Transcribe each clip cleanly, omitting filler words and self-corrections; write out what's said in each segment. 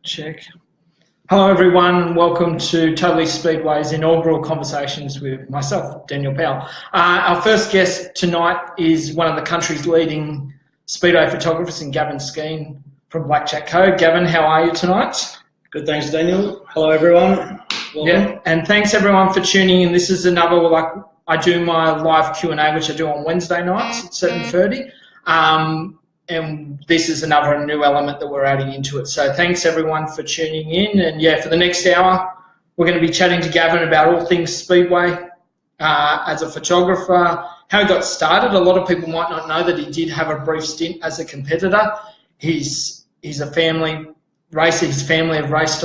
Check. Hello everyone, welcome to Totally Speedway's inaugural conversations with myself, Daniel Powell. Our first guest tonight is one of the country's leading Speedway photographers in Gavin Skene from Blackjack Co. Gavin, how are you tonight? Good, thanks Daniel. Hello everyone. Welcome. Yeah, and thanks everyone for tuning in. This is another, I do my live Q&A, which I do on Wednesday nights at 7:30. And this is another new element that we're adding into it. So thanks everyone for tuning in. And yeah, for the next hour, we're going to be chatting to Gavin about all things Speedway as a photographer, how he got started. A lot of people might not know that he did have a brief stint as a competitor. He's a family racer. His family have raced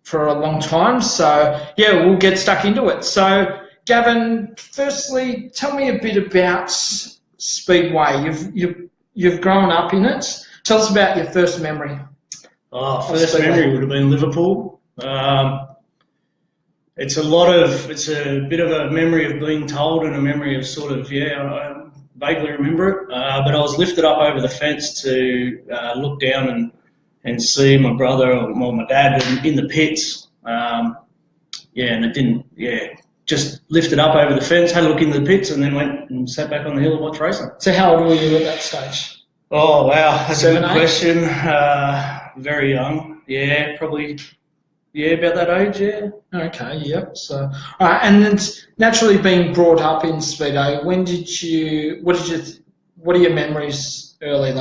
for a long time. So yeah, we'll get stuck into it. So Gavin, firstly, tell me a bit about Speedway. You've grown up in it. Tell us about your first memory. First memory would have been Liverpool. It's a bit of a memory of being told and a memory of I vaguely remember it. But I was lifted up over the fence to look down and see my brother or my dad in the pits. Just lifted up over the fence, had a look in the pits, and then went and sat back on the hill and watched racing. So how old were you at that stage? Oh, wow, that's 7, a good 8? question. Very young. Yeah, probably, about that age, yeah. Okay, yep. So, and then naturally being brought up in Speedo, what are your memories early?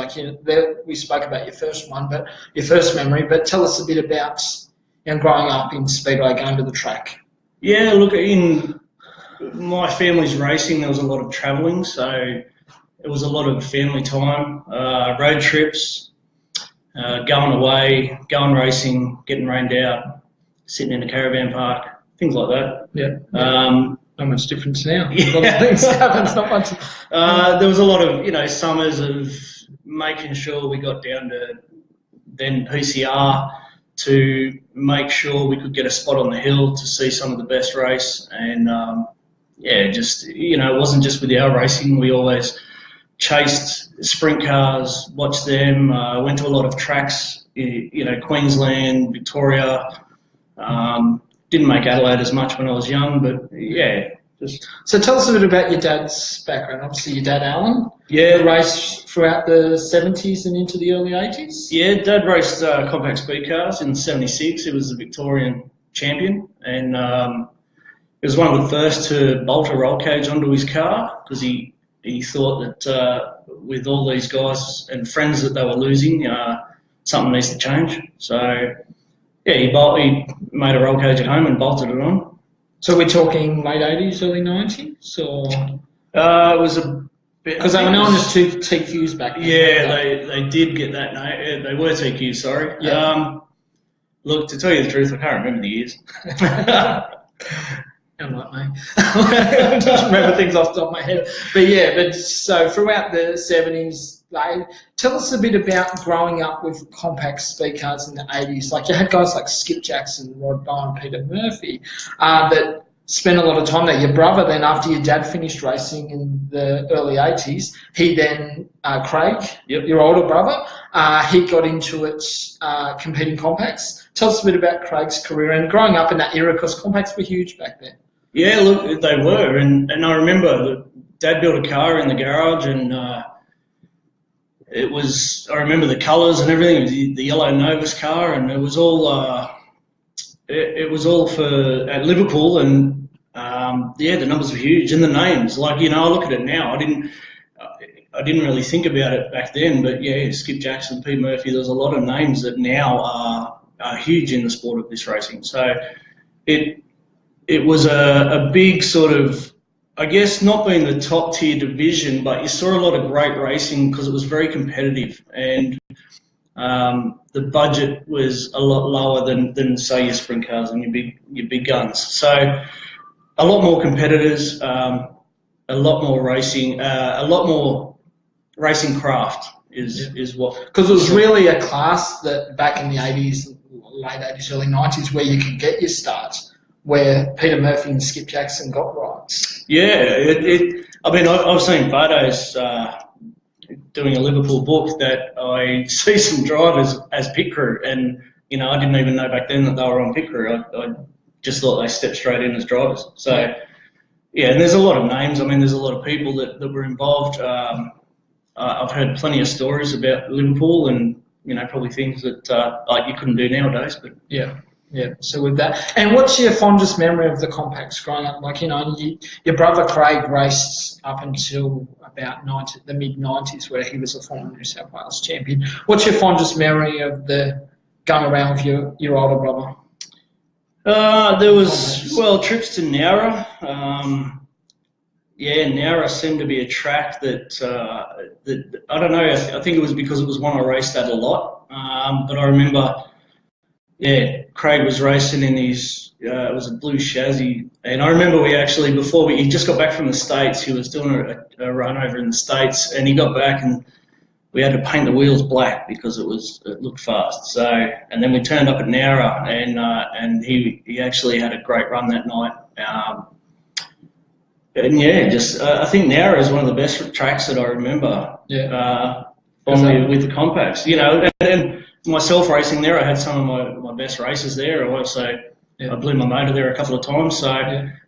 We spoke about your first memory, but tell us a bit about growing up in Speedway, going to the track. Yeah, look, in my family's racing, there was a lot of travelling, so it was a lot of family time, road trips, going away, going racing, getting rained out, sitting in a caravan park, things like that. Yeah. Not much difference now. Yeah. A lot of things happens, not much. There was a lot of, summers of making sure we got down to then PCR to make sure we could get a spot on the hill to see some of the best race. And, it wasn't just with our racing. We always chased sprint cars, watched them, went to a lot of tracks, Queensland, Victoria. Didn't make Adelaide as much when I was young, but yeah. So tell us a bit about your dad's background. Obviously your dad, Alan. Yeah. Raced throughout the 70s and into the early 80s? Yeah, Dad raced compact speed cars in 76. He was the Victorian champion, and he was one of the first to bolt a roll cage onto his car because he thought that with all these guys and friends that they were losing, something needs to change. So yeah, he made a roll cage at home and bolted it on. So we're talking late 80s, early 90s, or? It was a bit. Because they were known as TQs back then. Yeah, they did get that name. They were TQs, sorry. Yeah. Look, to tell you the truth, I can't remember the years. Unlike me. I just remember things off the top of my head. But so throughout the 70s, tell us a bit about growing up with compact speed cars in the 80s. Like you had guys like Skip Jackson, Rod Bowen, Peter Murphy that spent a lot of time there. Your brother then, after your dad finished racing in the early 80s, he then, Craig, your older brother, he got into it competing compacts. Tell us a bit about Craig's career and growing up in that era because compacts were huge back then. Yeah, look, they were. And I remember that Dad built a car in the garage and I remember the colours and everything. It was the yellow Novus car, and it was all at Liverpool, and the numbers were huge, and the names. I look at it now. I didn't really think about it back then, but yeah, Skip Jackson, Pete Murphy. There's a lot of names that now are huge in the sport of this racing. So it was a big sort of, I guess, not being the top tier division, but you saw a lot of great racing because it was very competitive, and the budget was a lot lower than say your sprint cars and your big guns. So a lot more competitors, a lot more racing, a lot more racing craft is what. Because it was really a class that back in the 80s, late 80s, early 90s, where you could get your start, where Peter Murphy and Skip Jackson got rights. Yeah, I've seen photos doing a Liverpool book that I see some drivers as pit crew, and you know, I didn't even know back then that they were on pit crew. I just thought they stepped straight in as drivers. So, yeah, and there's a lot of names. I mean, there's a lot of people that were involved. I've heard plenty of stories about Liverpool and, you know, probably things that like you couldn't do nowadays. But yeah. So with that, and what's your fondest memory of the compacts growing up? Like, you know, your brother Craig raced up until about the mid-90s, where he was a former New South Wales champion. What's your fondest memory of the going around with your older brother? There was, well, trips to Nowra. Nowra seemed to be a track that I don't know. I think it was because it was one I raced at a lot. But I remember, Craig was racing in his. It was a blue chassis, and I remember we actually he just got back from the States. He was doing a run over in the States, and he got back and we had to paint the wheels black because it looked fast. So, and then we turned up at Nowra, and he actually had a great run that night. I think Nowra is one of the best tracks that I remember. With the compacts, you know, and myself racing there, I had some of my best races there. I also I blew my motor there a couple of times. So,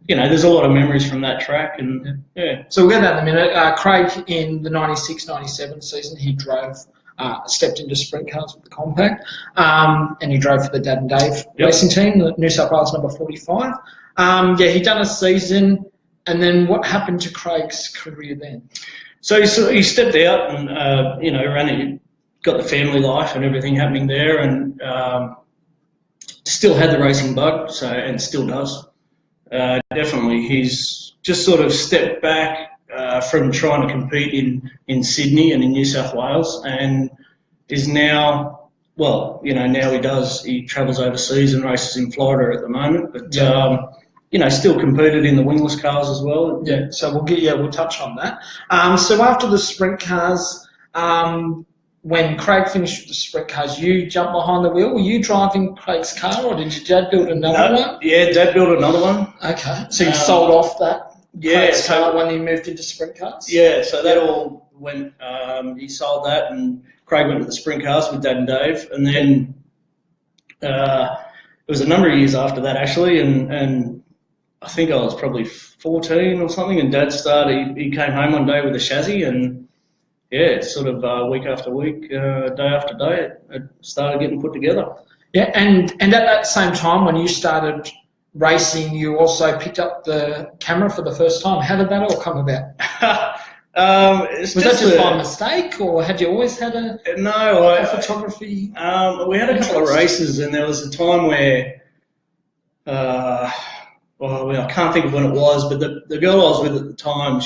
you know, there's a lot of memories from that track. And So we'll get that in a minute. Craig, in the 96-97 season, he stepped into sprint cars with the compact, and he drove for the Dad and Dave racing team, the New South Wales number 45. He done a season, and then what happened to Craig's career then? So he stepped out and, you know, got the family life and everything happening there, and still had the racing bug, and still does. Definitely, he's just sort of stepped back from trying to compete in Sydney and in New South Wales, and is now, well, you know, now he travels overseas and races in Florida at the moment, but you know, still competed in the wingless cars as well. So we'll touch on that. So after the sprint cars, when Craig finished with the sprint cars, you jumped behind the wheel. Were you driving Craig's car, or did your dad build another one? Yeah, Dad built another one. Okay, so you sold off that Craig's car when he moved into sprint cars? Yeah, so that all went, he sold that, and Craig went to the sprint cars with Dad and Dave, and then it was a number of years after that, actually, and I think I was probably 14 or something, and Dad he came home one day with a chassis, and sort of week after week, day after day, it started getting put together. Yeah, and at that same time, when you started racing, you also picked up the camera for the first time. How did that all come about? Was that just by mistake, or had you always had a photography? We had a couple of races, and there was a time where, I can't think of when it was, but the girl I was with at the time,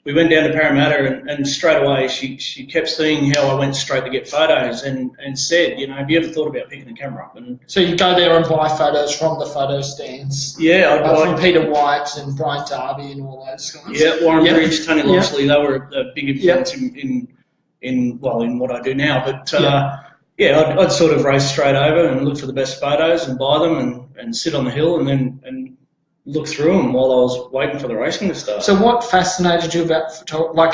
we went down to Parramatta, and straight away she kept seeing how I went straight to get photos, and said, you know, have you ever thought about picking a camera up? And so you go there and buy photos from the photo stands? Yeah, from Peter White and Brian Darby and all those guys. Yeah, Warren Bridge, Tony Loxley, they were a big influence in what I do now. But I'd sort of race straight over and look for the best photos and buy them and sit on the hill and look through them while I was waiting for the racing to start. So what fascinated you about photography? Like,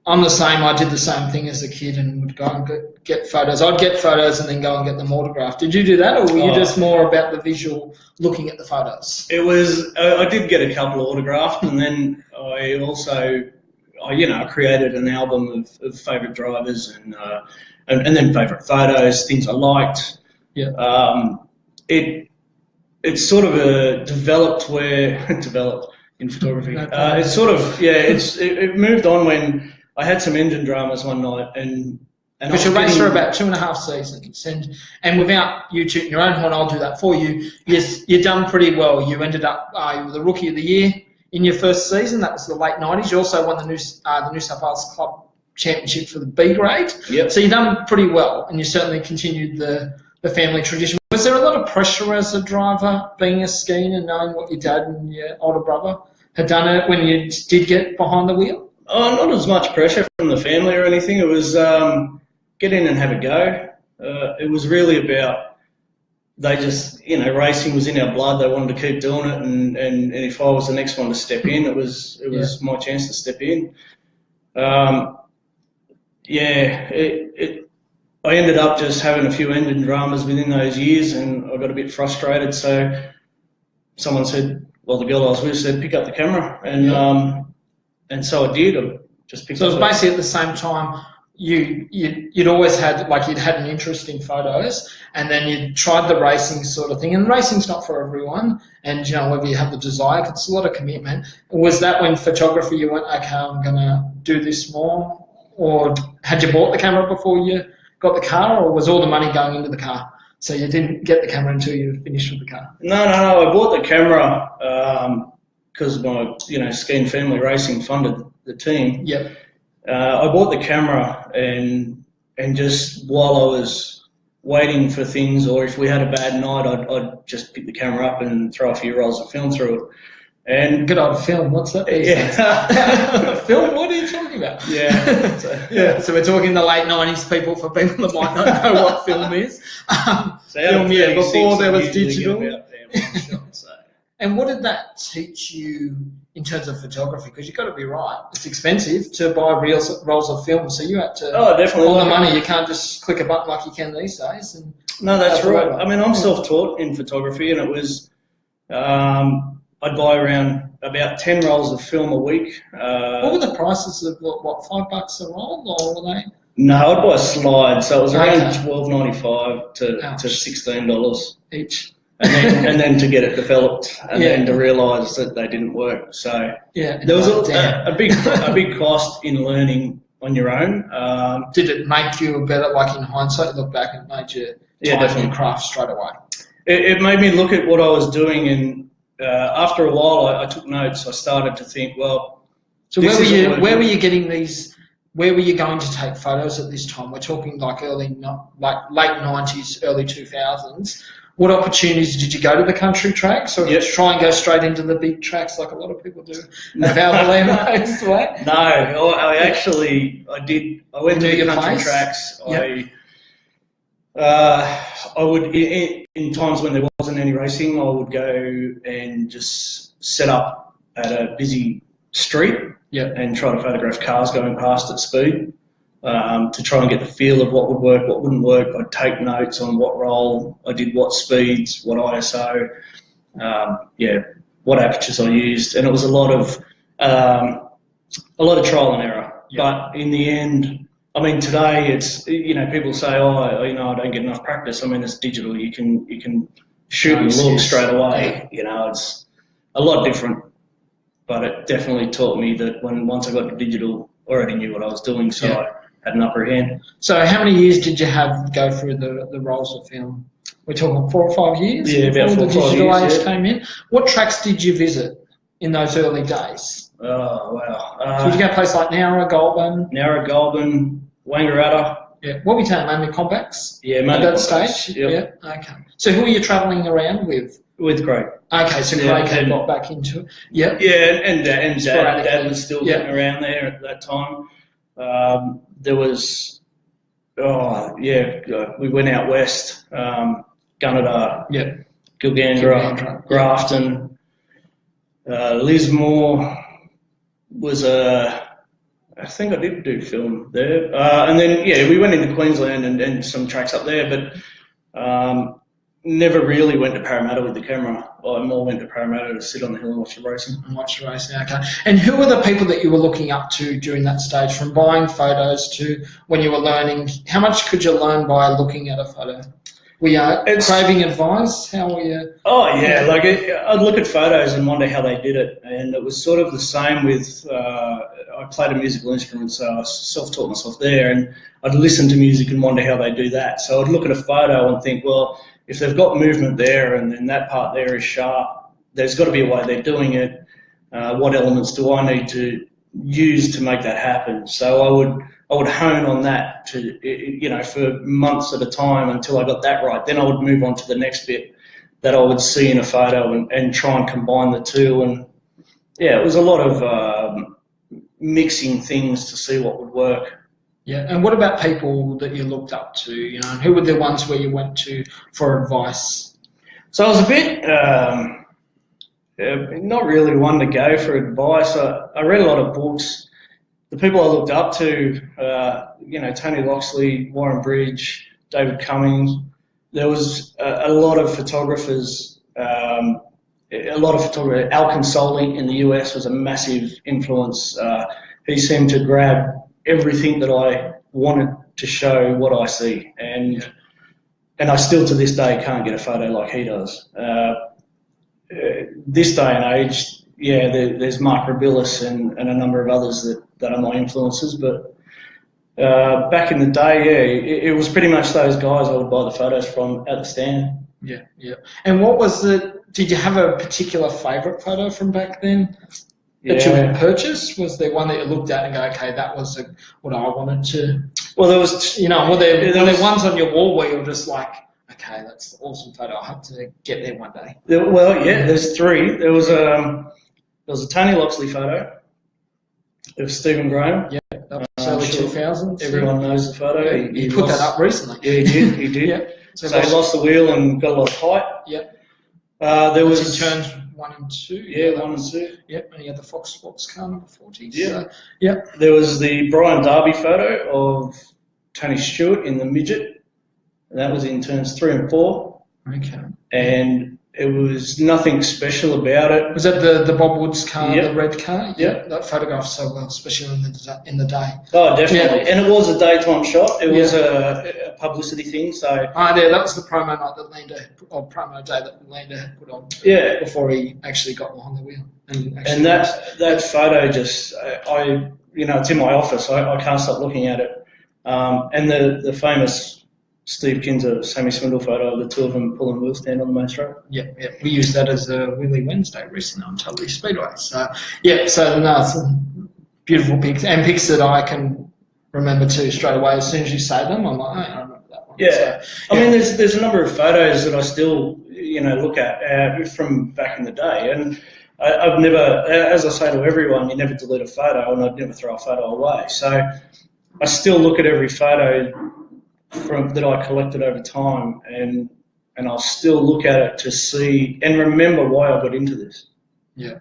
I'm the same. I did the same thing as a kid and would go and get photos. I'd get photos and then go and get them autographed. Did you do that, or were you just more about the visual, looking at the photos? It was. I did get a couple autographed, and then I also, I created an album of favourite drivers and then favourite photos, things I liked. Yeah. It's sort of developed in photography. It's sort of it moved on when I had some engine dramas one night, and because you raced for about 2.5 seasons, and without you tooting your own horn, I'll do that for you. Yes, you've done pretty well. You ended up you were the Rookie of the Year in your first season. That was the late 90s. You also won the New South Wales Club Championship for the B grade. Yep. So you've done pretty well, and you certainly continued the family tradition. Was there a lot of pressure as a driver, being a Skene and knowing what your dad and your older brother had done it when you did get behind the wheel? Oh, not as much pressure from the family or anything. It was get in and have a go. It was really about, they just, racing was in our blood. They wanted to keep doing it, and if I was the next one to step in, it was my chance to step in. I ended up just having a few engine dramas within those years, and I got a bit frustrated. So someone said, well, the girl I was with said, pick up the camera, and so I did. I just picked So up. it was basically at the same time you'd always had, like, you'd had an interest in photos, and then you tried the racing sort of thing. And racing's not for everyone, and you know, whether you have the desire, it's a lot of commitment. Was that when photography you went, okay, I'm gonna do this more, or had you bought the camera before you got the car, or was all the money going into the car, so you didn't get the camera until you finished with the car? No. I bought the camera because my Skene family racing funded the team. Yep. I bought the camera and just while I was waiting for things, or if we had a bad night, I'd just pick the camera up and throw a few rolls of film through it. And good old film, what's that? Yeah. Film, what are you talking about? Yeah. So we're talking the late 90s, people, for people that might not know what film is. Film, before there was digital. And what did that teach you in terms of photography? Because you've got to be right. It's expensive to buy rolls of film, so you had to definitely all the money. You can't just click a button like you can these days. And no, that's right. I mean, I'm self-taught in photography, and it was I'd buy around about 10 rolls of film a week. What were the prices of what $5 a roll, or were they? No, I'd buy a slide, so it was around $12.95 to $16 each. And then to get it developed, and then to realise that they didn't work. So there was a big cost in learning on your own. Did it make you better? Like in hindsight, you look back and it made you tighten your craft straight away. It made me look at what I was doing, and after a while, I took notes. I started to think, well, so where were you getting these? Where were you going to take photos at this time? We're talking like late 90s, early 2000s. What opportunities did you go to the country tracks, or did you try and go straight into the big tracks like a lot of people do? No, I did. I went to the country tracks. Yep. I would, in times when there wasn't any racing, I would go and just set up at a busy street and try to photograph cars going past at speed. To try and get the feel of what would work, what wouldn't work. I'd take notes on what roll I did, what speeds, what ISO, what apertures I used, and it was a lot of trial and error. Yep. But in the end, I mean, today it's people say, I don't get enough practice. I mean, it's digital. You can shoot and look straight away. It's a lot different. But it definitely taught me that once I got to digital, I already knew what I was doing. So. Yeah. Had an upper hand. So how many years did you have go through the rolls of film? We're talking 4 or 5 years? Yeah, about 4 or 5 years. The digital age came in. What tracks did you visit in those early days? Oh, wow. So did you go to a place like Nowra, Goulburn? Wangaratta. Yeah. What were you saying, mainly compacts? Yeah, mainly at that stage? Yep. Yeah, okay. So who were you travelling around with? With Craig. Okay, so Craig got back into it. Yep. Yeah, and Dad was still getting around there at that time. There was, we went out west, Gunnedah, Gilgandra, Grafton, Lismore was I think I did do film there. And then, we went into Queensland and some tracks up there, but never really went to Parramatta with the camera. I more went to Parramatta to sit on the hill and watch the racing. Okay. And who were the people that you were looking up to during that stage, from buying photos to when you were learning? How much could you learn by looking at a photo? Were you craving advice? How were you? Oh, yeah. I'd look at photos and wonder how they did it. And it was sort of the same with, I played a musical instrument, so I self-taught myself there. And I'd listen to music and wonder how they do that. So I'd look at a photo and think, well, if they've got movement there and then that part there is sharp, there's got to be a way they're doing it. What elements do I need to use to make that happen? So I would hone on that for months at a time until I got that right. Then I would move on to the next bit that I would see in a photo and try and combine the two. And it was a lot of mixing things to see what would work. Yeah, and what about people that you looked up to, and who were the ones where you went to for advice? So I was a bit, not really one to go for advice. I read a lot of books, the people I looked up to, Tony Loxley, Warren Bridge, David Cummings. There was a lot of photographers. Al Consoli in the US was a massive influence. He seemed to grab everything that I wanted to show what I see, and I still to this day can't get a photo like he does. This day and age, there's Mark Rabilis and a number of others that are my influences, but back in the day, it was pretty much those guys I would buy the photos from at the stand. Yeah. And what was did you have a particular favourite photo from back then that you would purchase? Was there one that you looked at and go, okay, that was what I wanted to? Well, there was, were there ones on your wall where you're just like, okay, that's an awesome photo. I hope to get there one day. There's three. There was a Tony Loxley photo. There was Stephen Graham. Yeah, that was early 2000s. Everyone knows the photo. Yeah, he put that up recently. Yeah, he did. Yeah. So he lost the wheel and got a lot of height. Yeah. There was in turns 1 and 2. Yeah, 1 and 2. Yep, and he had the Fox Sports car number 40. Yeah. So, There was the Brian Darby photo of Tony Stewart in the midget. And that was in turns 3 and 4. Okay. And it was nothing special about it. Was that the Bob Woods car, the red car? Yeah. That photographed so well, especially in the day. Oh, definitely. Yeah. And it was a daytime shot. It was a publicity thing. So. That was the promo night that promo day that Lander had put on. Yeah. Before he actually got behind the wheel. And that photo just, it's in my office. I can't stop looking at it. And the famous Steve Kinzer, Sammy Swindle photo of the two of them pulling wheel stand on the main straight. Yeah. We used that as a Wheelie Wednesday recently on Tully Speedway. So, some beautiful pics, and pics that I can remember too straight away. As soon as you say them, I'm like, I remember that one. Yeah. I mean, there's a number of photos that I still, look at from back in the day. And I've never, as I say to everyone, you never delete a photo, and I'd never throw a photo away. So I still look at every photo that I collected over time, and I'll still look at it to see and remember why I got into this. Yeah.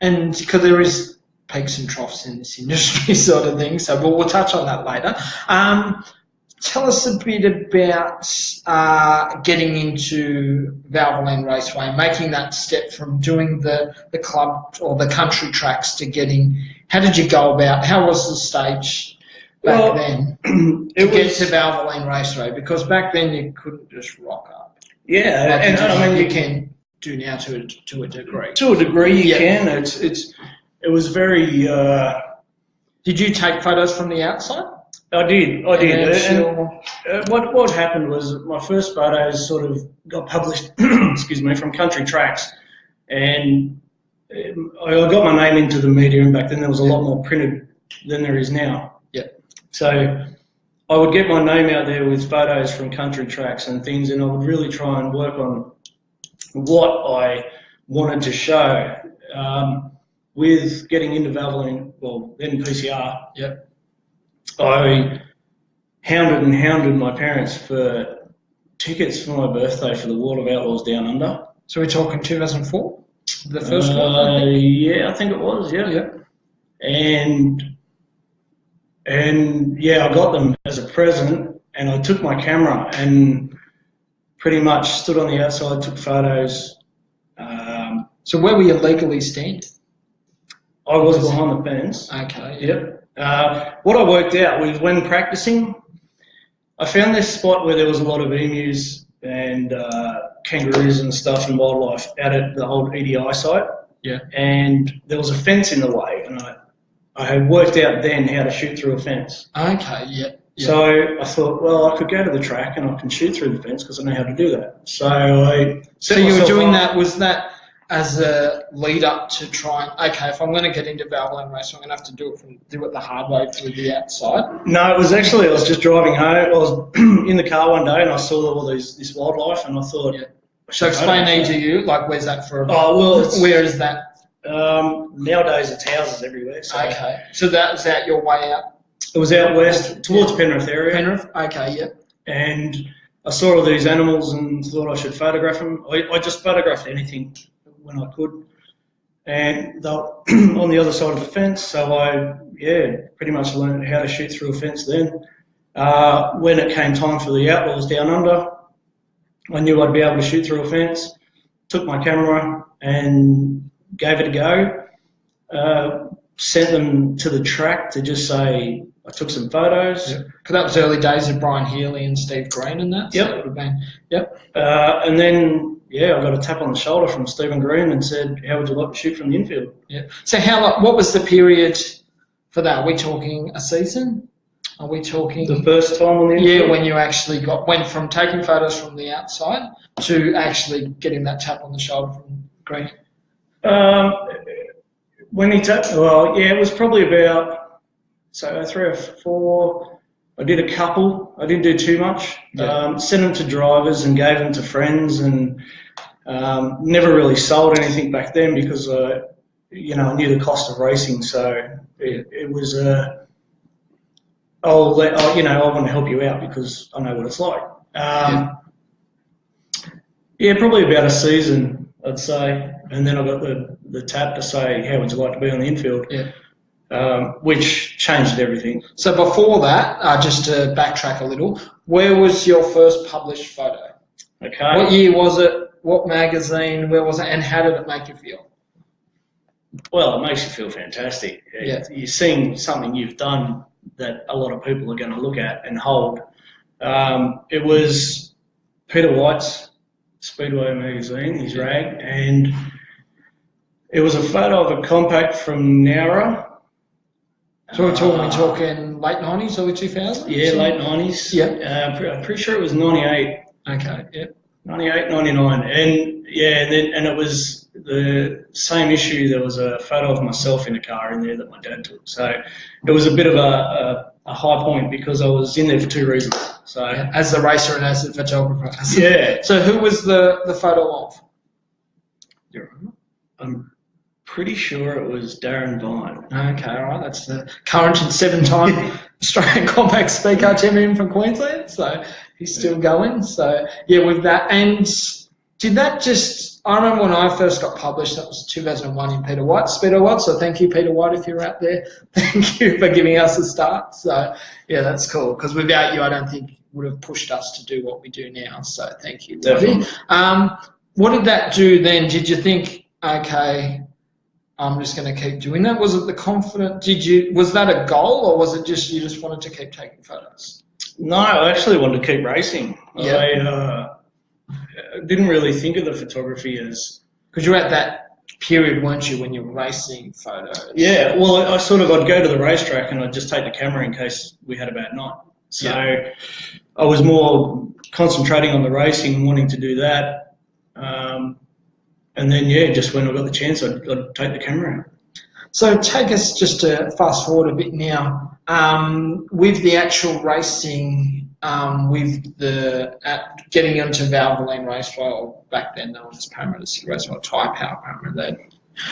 And because there is peaks and troughs in this industry sort of thing, so we'll touch on that later. Tell us a bit about getting into Valvoline Raceway and making that step from doing the club or the country tracks to getting. How did you go about? How was the stage back then to get to Valvoline Raceway? Because back then you couldn't just rock up. Yeah, and you can do now to a degree. To a degree, you can. It was very. Did you take photos from the outside? I did. And what happened was my first photos sort of got published, from country tracks, and I got my name into the media. And back then there was a lot more printed than there is now. So I would get my name out there with photos from country tracks and things, and I would really try and work on what I wanted to show. With getting into Valvoline, then PCR, I hounded my parents for tickets for my birthday for the World of Outlaws Down Under. So we're talking 2004? The first one, I think? Yeah, I think it was, yeah. And I got them as a present, and I took my camera and pretty much stood on the outside, took photos. So where were you legally standing? I was behind the fence. Okay. Yep. What I worked out was when practicing, I found this spot where there was a lot of emus and kangaroos and stuff and wildlife out at the old EDI site. Yeah. And there was a fence in the way, and I had worked out then how to shoot through a fence. Okay, yeah. So I thought, I could go to the track and I can shoot through the fence because I know how to do that. So you were doing that, was that as a lead up to try and, if I'm going to get into Valvoline Racing, I'm going to have to do it the hard way through the outside? No, it was actually, I was just driving home. I was in the car one day and I saw all this wildlife and I thought... Yeah. So explain EDU, where's that for? Where is that? Nowadays it's houses everywhere. So. Okay. So that was out your way out? It was out west, towards Penrith area. Penrith? Okay, yeah. And I saw all these animals and thought I should photograph them. I just photographed anything when I could. and they're on the other side of the fence. So I, pretty much learned how to shoot through a fence then. When it came time for the Outlaws Down Under, I knew I'd be able to shoot through a fence. Took my camera and gave it a go. Sent them to the track to just say I took some photos. Because that was early days of Brian Healy and Steve Green and that. Yep. So it would have been, yep. And then, I got a tap on the shoulder from Stephen Green and said, how would you like to shoot from the infield? Yeah. So what was the period for that? Are we talking a season? Are we talking... The first time on the infield? Yeah, when you actually went from taking photos from the outside to actually getting that tap on the shoulder from Green. When he tapped, it was probably about 3 or 4. I did a couple. I didn't do too much. Yeah. Sent them to drivers and gave them to friends, and never really sold anything back then because I knew the cost of racing. So it was I want to help you out because I know what it's like. Probably about a season, I'd say. And then I got the tap to say, how would you like to be on the infield? Yeah. Which changed everything. So before that, just to backtrack a little, where was your first published photo? Okay. What year was it? What magazine? Where was it? And how did it make you feel? Well, it makes you feel fantastic. Yeah. You're seeing something you've done that a lot of people are going to look at and hold. It was Peter White's Speedway magazine, his rag, and it was a photo of a compact from Nowra. So we're talking late 90s, early 2000s? Yeah, late 90s. Yeah. I'm pretty sure it was 98. Okay, yeah. 98, 99. And it was the same issue. There was a photo of myself in a car in there that my dad took. So it was a bit of a high point because I was in there for 2 reasons. So as the racer and as the photographer. Yeah. So who was the photo of? Do you remember? I'm pretty sure it was Darren Vine. Okay, all right. That's the current and 7-time Australian compact speed car champion from Queensland. So he's still going. So with that. And did that I remember when I first got published, that was 2001 in Peter White's Speedo World. So thank you, Peter White, if you're out there. Thank you for giving us a start. So that's cool. Because without you, I don't think would have pushed us to do what we do now. So thank you, Debbie. What did that do then? Did you think, okay, I'm just going to keep doing that? Was it the confidence? Was that a goal, or was it just you just wanted to keep taking photos? No, I actually wanted to keep racing. Yeah. I didn't really think of the photography as... Because you were at that period, weren't you, when you were racing photos? Yeah, well, I'd go to the racetrack and I'd just take the camera in case we had a bad night. So I was more concentrating on the racing and wanting to do that. And then, just when I got the chance, I'd take the camera out. So take us just to fast forward a bit now. With the actual racing, with getting into Valvoline Raceway, or back then known as Parramatta City Raceway, Tyre Power Parramatta, they had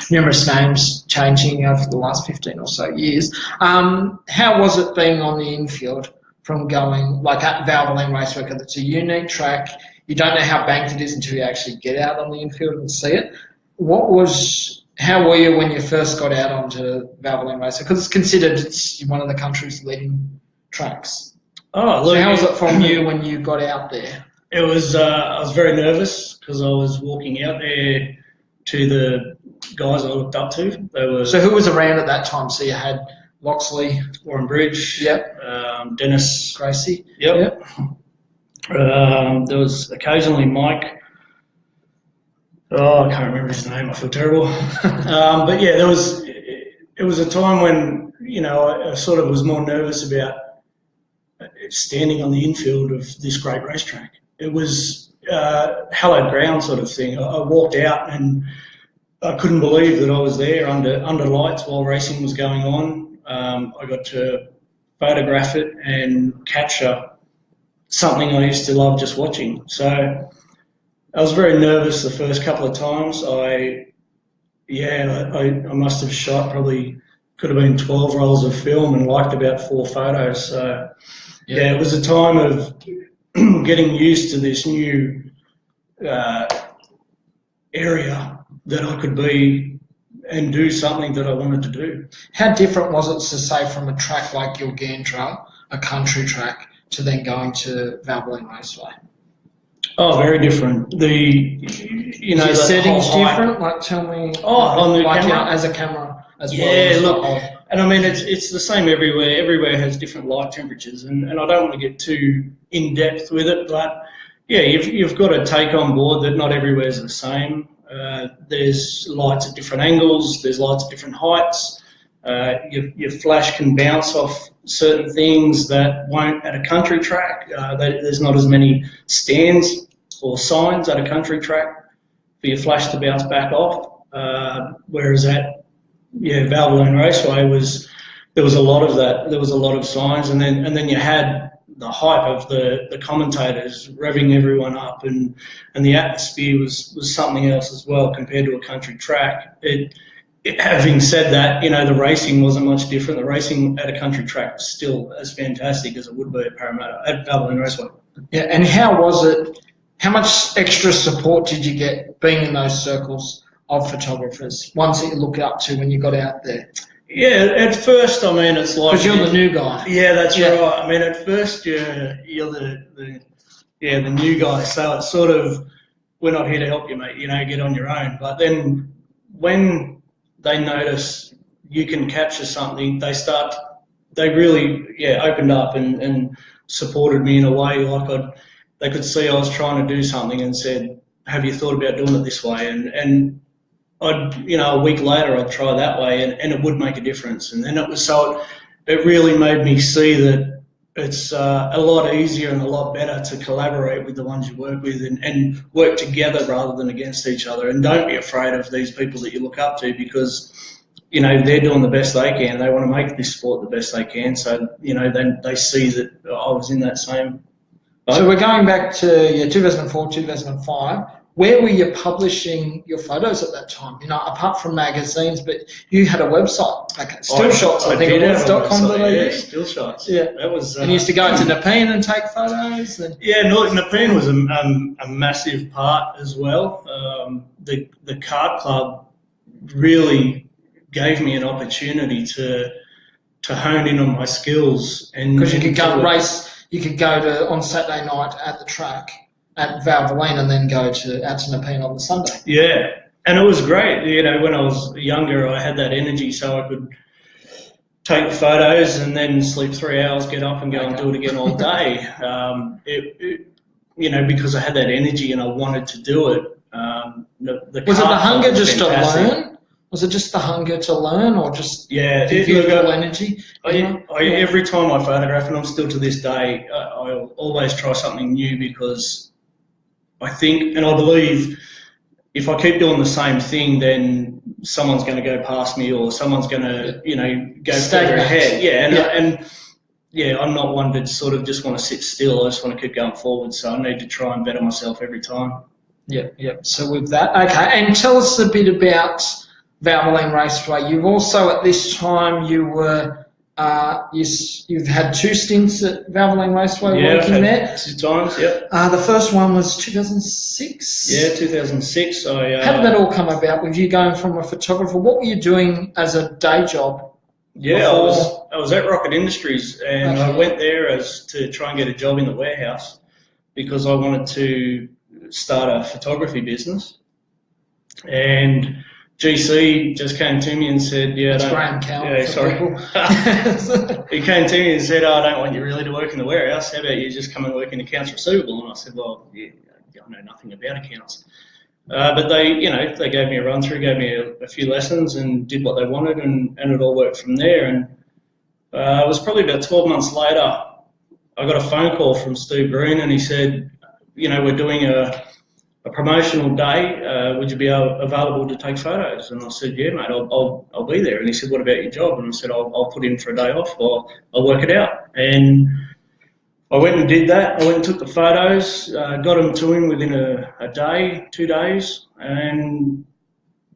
numerous names changing over the last 15 or so years. How was it being on the infield from going, like at Valvoline Raceway, because it's a unique track, you don't know how banked it is until you actually get out on the infield and see it. How were you when you first got out onto Valvoline Raceway? Because it's considered one of the country's leading tracks. Oh, look, so how was it from you when you got out there? It was. I was very nervous because I was walking out there to the guys I looked up to. They were. So who was around at that time? So you had Loxley, Warren Bridge. Yep. Dennis Gracie. Yep. There was occasionally Mike. Oh, I can't remember his name. I feel terrible. But yeah, it was a time when I sort of was more nervous about standing on the infield of this great racetrack. It was hallowed ground sort of thing. I walked out and I couldn't believe that I was there under lights while racing was going on. I got to photograph it and capture something I used to love just watching. So I was very nervous the first couple of times. I must have shot could have been 12 rolls of film and liked about 4 photos. So it was a time of getting used to this new area that I could be and do something that I wanted to do. How different was it to say from a track like your Gandra, a country track, to then going to Valvoline Raceway? Oh, very different. The the settings different. Like, tell me. On the like, camera, as a camera as well. Yeah, look, and I mean it's the same everywhere. Everywhere has different light temperatures, and I don't want to get too in depth with it, but yeah, you've got to take on board that not everywhere's the same. There's lights at different angles. There's lights at different heights. Your flash can bounce off certain things that won't at a country track. There's not as many stands or signs at a country track for your flash to bounce back off. Whereas at Valvoline Raceway there was a lot of that. There was a lot of signs, and then you had the hype of the commentators revving everyone up, and the atmosphere was something else as well compared to a country track. Having said that, the racing wasn't much different. The racing at a country track was still as fantastic as it would be at Valvoline Raceway. Yeah, and how was it? How much extra support did you get being in those circles of photographers, ones that you look up to when you got out there? Yeah, at first, I mean, it's like... Because you're the new guy. Yeah, that's right. I mean, at first, you're the new guy, so it's sort of, we're not here to help you, mate, get on your own. But then when they notice you can capture something, they really opened up and supported me in a way like they could see I was trying to do something and said, have you thought about doing it this way? And a week later I'd try that way and it would make a difference. And then it really made me see that it's a lot easier and a lot better to collaborate with the ones you work with and work together rather than against each other. And don't be afraid of these people that you look up to, because they're doing the best they can. They want to make this sport the best they can. So then they see that I was in that same boat. So we're going back to 2004, 2005. Where were you publishing your photos at that time? Apart from magazines, but you had a website, like Still Shots, I think it was .com.au. Yeah, Still Shots. Yeah, that was. And you used to go to Nepean and take photos. Nepean was a massive part as well. The kart club really gave me an opportunity to hone in on my skills, and because you could go race, you could go to on Saturday night at the track at Valvoline and then go out to Nepean on the Sunday. Yeah, and it was great. When I was younger, I had that energy, so I could take photos and then sleep 3 hours, get up and go and do it again all day. Because I had that energy and I wanted to do it. Was it the hunger just to learn? Was it just the hunger to learn, or just beautiful energy? Every time I photograph, and I'm still to this day, I'll always try something new, because I think, and I believe, if I keep doing the same thing, then someone's going to go past me, or someone's going to, go further ahead. I'm not one to sort of just want to sit still. I just want to keep going forward. So I need to try and better myself every time. Yeah. So with that, okay. And tell us a bit about Valvoline Raceway. You've also, at this time, you were... you've had 2 stints at Valvoline Raceway working there. 2 times, yep. The first one was 2006? Yeah, 2006. How did that all come about with you going from a photographer? What were you doing as a day job? Yeah, I was at Rocket Industries, and I went there to try and get a job in the warehouse, because I wanted to start a photography business. And GC just came to me and said, Graham Cowell. Sorry. He came to me and said, I don't want you really to work in the warehouse. How about you just come and work in accounts receivable? And I said, well, I know nothing about accounts. But they gave me a run through, gave me a few lessons, and did what they wanted, and it all worked from there. And it was probably about 12 months later, I got a phone call from Steve Green, and he said, we're doing a promotional day, would you be available to take photos? And I said, yeah, mate, I'll be there. And he said, what about your job? And I said, I'll put in for a day off, or I'll work it out. And I went and did that. I went and took the photos, got them to him within a day, 2 days. And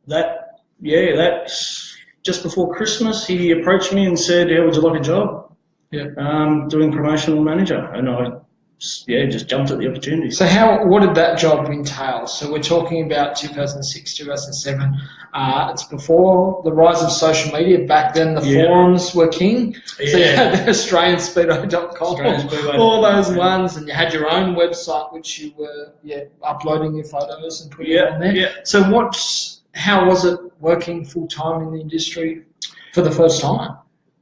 that's just before Christmas. He approached me and said, would you like a job? Yeah. Doing promotional manager. And just jumped at the opportunity. So what did that job entail? So we're talking about 2006, 2007. It's before the rise of social media. Back then, the forums were king. So you had AustralianSpeedway.com, all those ones, and you had your own website, which you were uploading your photos and putting it on there. Yeah. So how was it working full time in the industry for the first time?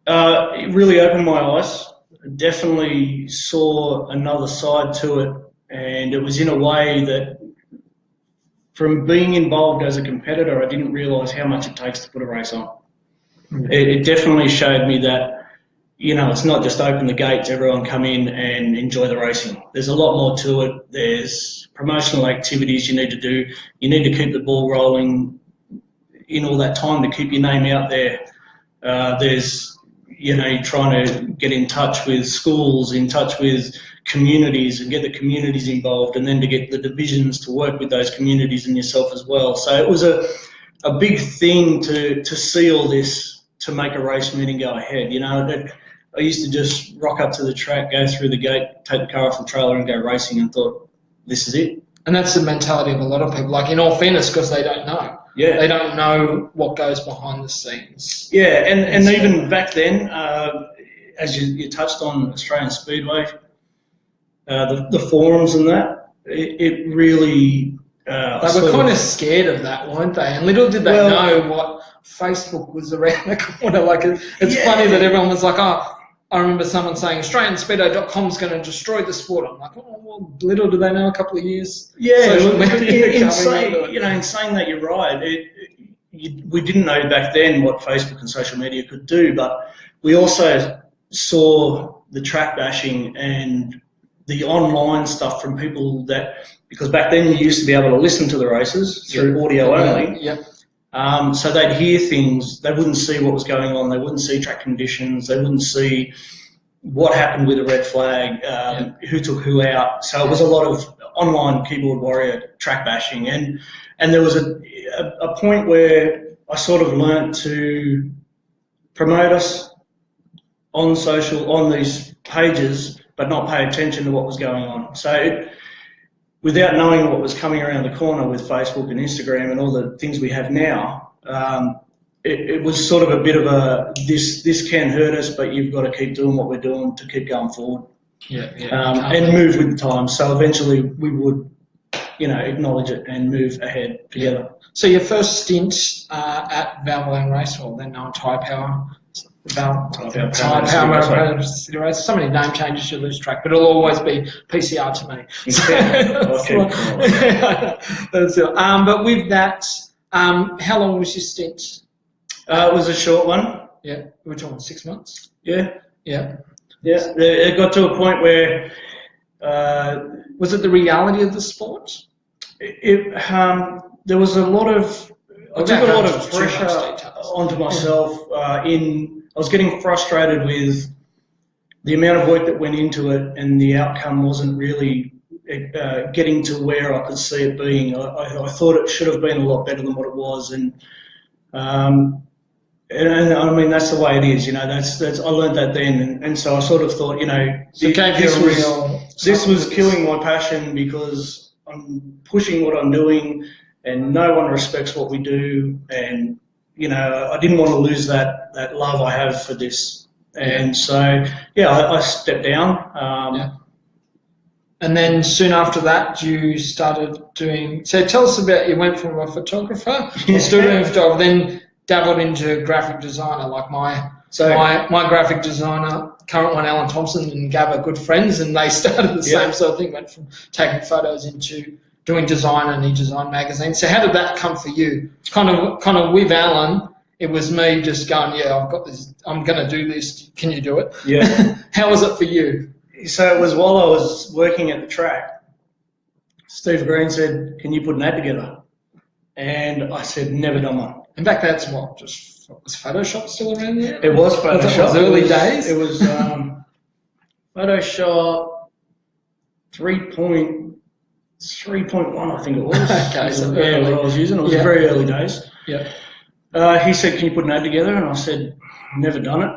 It really opened my eyes. Definitely saw another side to it, and it was in a way that from being involved as a competitor, I didn't realise how much it takes to put a race on. It definitely showed me that, it's not just open the gates, everyone come in and enjoy the racing. There's a lot more to it. There's promotional activities you need to do. You need to keep the ball rolling in all that time to keep your name out there. There's you're trying to get in touch with schools, in touch with communities and get the communities involved, and then to get the divisions to work with those communities and yourself as well. So it was a big thing to see all this to make a race meeting go ahead. I used to just rock up to the track, go through the gate, take the car off the trailer and go racing, and thought, this is it. And that's the mentality of a lot of people, like in all fairness, because they don't know. Yeah. They don't know what goes behind the scenes. Yeah, and even back then, as you touched on Australian Speedway, the forums and that, it really... they were kind of scared of that, weren't they? And little did they know what Facebook was around the corner. Like, it's funny that everyone was like, I remember someone saying AustralianSpeedo.com is going to destroy the sport. I'm like, well, little do they know a couple of years. Yeah, in saying that, you're right. We didn't know back then what Facebook and social media could do, but we also saw the track bashing and the online stuff from people because back then you used to be able to listen to the races through audio only. Yep. So they'd hear things, they wouldn't see what was going on, they wouldn't see track conditions, they wouldn't see what happened with a red flag, who took who out. So it was a lot of online keyboard warrior track bashing. And there was a point where I sort of learnt to promote us on these pages, but not pay attention to what was going on. So without knowing what was coming around the corner with Facebook and Instagram and all the things we have now, it was sort of a bit of this can hurt us, but you've got to keep doing what we're doing to keep going forward. And move with the times. So eventually we would, acknowledge it and move ahead together. So your first stint at Valvoline Racewell, then known Tyre Power. Tyre Power City Race. So many name changes, you lose track, but it'll always be PCR to me. That's it. But with that, how long was your stint? It was a short one. Yeah, we're talking 6 months. Yeah. It got to a point where was it the reality of the sport? There was a lot of. I took a lot of pressure onto myself. I was getting frustrated with the amount of work that went into it, and the outcome wasn't really getting to where I could see it being. I thought it should have been a lot better than what it was, and I mean that's the way it is. That's I learned that then, and so I sort of thought, this was killing my passion because I'm pushing what I'm doing, and no one respects what we do, and I didn't want to lose that love I have for this, and so I stepped down. And then soon after that, you started doing. So tell us about. You went from a photographer, still doing photography, then dabbled into graphic designer. Like my graphic designer, current one, Alan Thompson and Gav are good friends, and they started the same sort of thing. Went from taking photos into doing design and e-design magazine. So how did that come for you? Kind of with Alan, it was me just going, I've got this, I'm going to do this. Can you do it? Yeah. How was it for you? So it was while I was working at the track, Steve Green said, can you put an ad together? And I said, never done one. In fact, that's what, was Photoshop still around there? It was Photoshop. It was early days? It was Photoshop 3.1, I think it was. Okay, so what I was using. It was very early days. Yeah. He said, can you put an ad together? And I said, never done it.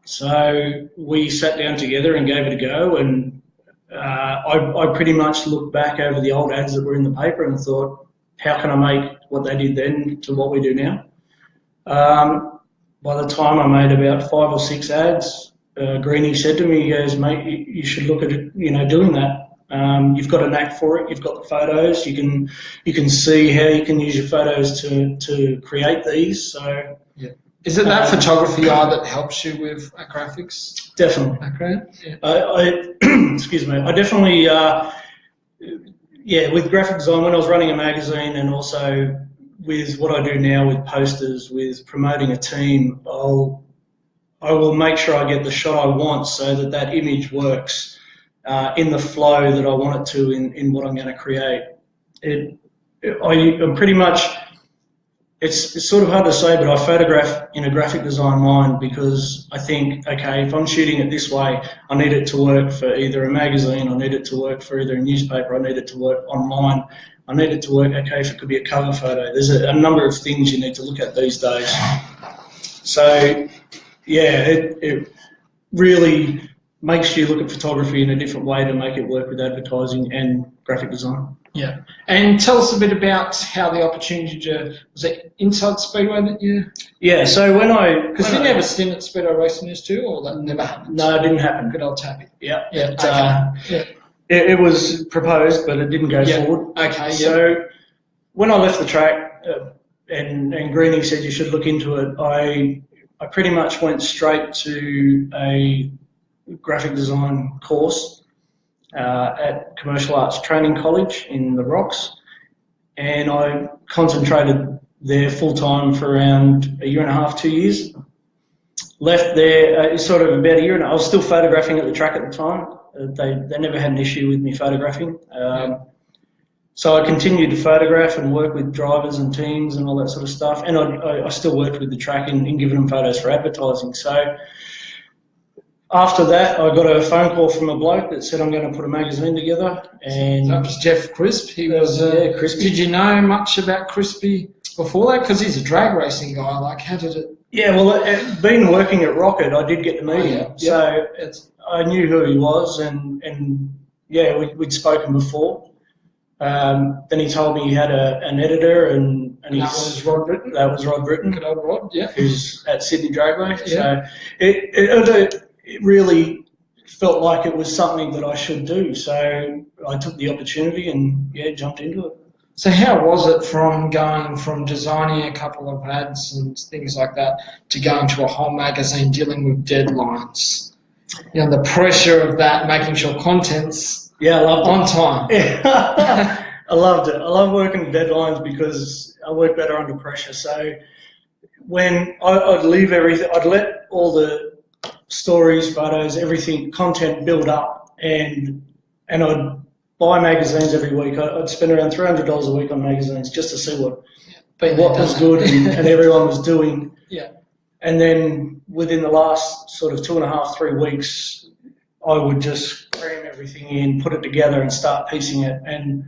So we sat down together and gave it a go, and I pretty much looked back over the old ads that were in the paper and thought, how can I make what they did then to what we do now? By the time I made about 5 or 6 ads, Greenie said to me, he goes, mate, you should look at it, doing that. You've got a knack for it. You've got the photos. You can see how you can use your photos to create these. So yeah. Is it that photography eye that helps you with graphics? Definitely. Background? Yeah. Excuse me. I definitely, with graphic design, when I was running a magazine and also with what I do now with posters, with promoting a team, I will make sure I get the shot I want so that image works in the flow that I want it to in what I'm going to create. I'm pretty much, it's sort of hard to say, but I photograph in a graphic design mind because I think, okay, if I'm shooting it this way, I need it to work for either a magazine, I need it to work for either a newspaper, I need it to work online, I need it to work, okay, if it could be a cover photo. There's a number of things you need to look at these days. So, yeah, it really makes you look at photography in a different way to make it work with advertising and graphic design. Yeah. And tell us a bit about how the opportunity was it inside Speedway that you... Yeah, so because you never stint at Speedway Racing News too, or that never happened? No, it didn't happen. Good old Tappy. Yeah. Okay. It was proposed, but it didn't go forward. Okay, So when I left the track and Greenie said you should look into it, I pretty much went straight to a graphic design course at Commercial Arts Training College in the Rocks, and I concentrated there full-time for around 1.5 to 2 years. Left there sort of about a year, and I was still photographing at the track at the time. They never had an issue with me photographing. So I continued to photograph and work with drivers and teams and all that sort of stuff, and I still worked with the track in giving them photos for advertising. So after that, I got a phone call from a bloke that said I'm going to put a magazine together. And that was Jeff Crisp. He was Crispy. Did you know much about Crispy before that? Because he's a drag racing guy. Like, how did it? Yeah, well, being working at Rocket, I did get to meet him. So I knew who he was, and we'd spoken before. Then he told me he had an editor, and that was Rod Britton. That was Rod Britton. Good old Rod, yeah. Who's at Sydney Dragway. Yeah. So it really felt like it was something that I should do. So I took the opportunity and jumped into it. So how was it from going from designing a couple of ads and things like that to going to a whole magazine dealing with deadlines? The pressure of that, making sure content's I loved on time. Yeah. I loved it. I love working with deadlines because I work better under pressure. So when I'd leave everything, I'd let all the stories, photos, everything, content build up, and I'd buy magazines every week. I'd spend around $300 a week on magazines just to see what was good and everyone was doing. Yeah. And then within the last sort of 2.5, 3 weeks, I would just cram everything in, put it together and start piecing it. And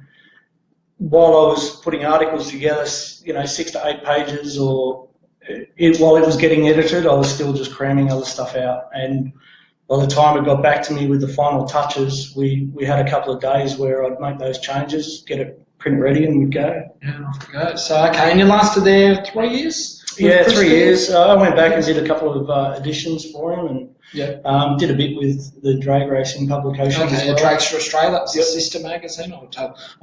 while I was putting articles together, 6 to 8 pages, or while it was getting edited, I was still just cramming other stuff out. And by the time it got back to me with the final touches, we had a couple of days where I'd make those changes, get it print ready, and we'd go. Yeah, off we go. So, okay, and you lasted there 3 years? Yeah, 3 years. I went back and did a couple of editions for him, and did a bit with the drag racing publication. Okay, as well. Drags for Australia, that was the sister magazine, or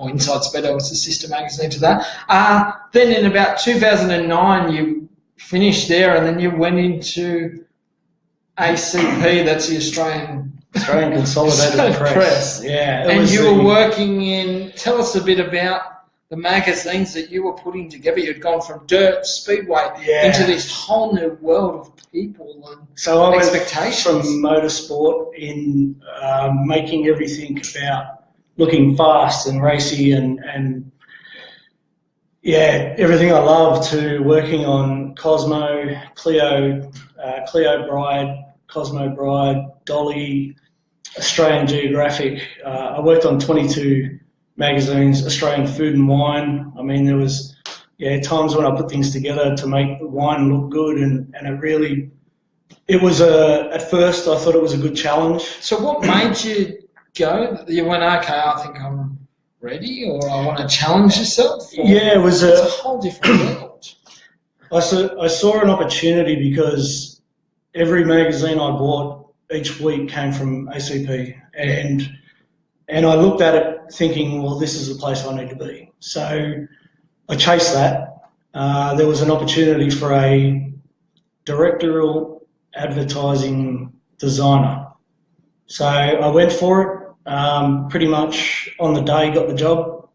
Inside Speedo was the sister magazine to that. Then in about 2009, you finished there, and then you went into ACP, that's the Australian Consolidated Press. Yeah. And you were working in, tell us a bit about the magazines that you were putting together. You'd gone from dirt, Speedway, into this whole new world of people and expectations. From motorsport in making everything about looking fast and racy and everything I love, to working on Cosmo, Clio Bride, Cosmo Bride, Dolly, Australian Geographic. I worked on 22 magazines, Australian Food and Wine. I mean, there was times when I put things together to make the wine look good, and it was at first I thought it was a good challenge. So what made you go? You went, okay, I think I'm ready, or I want to challenge yourself? Yeah, it was it's a whole different world. I saw an opportunity because every magazine I bought each week came from ACP, and I looked at it thinking, well, this is the place I need to be. So I chased that. There was an opportunity for a directorial advertising designer. So I went for it, pretty much on the day, got the job,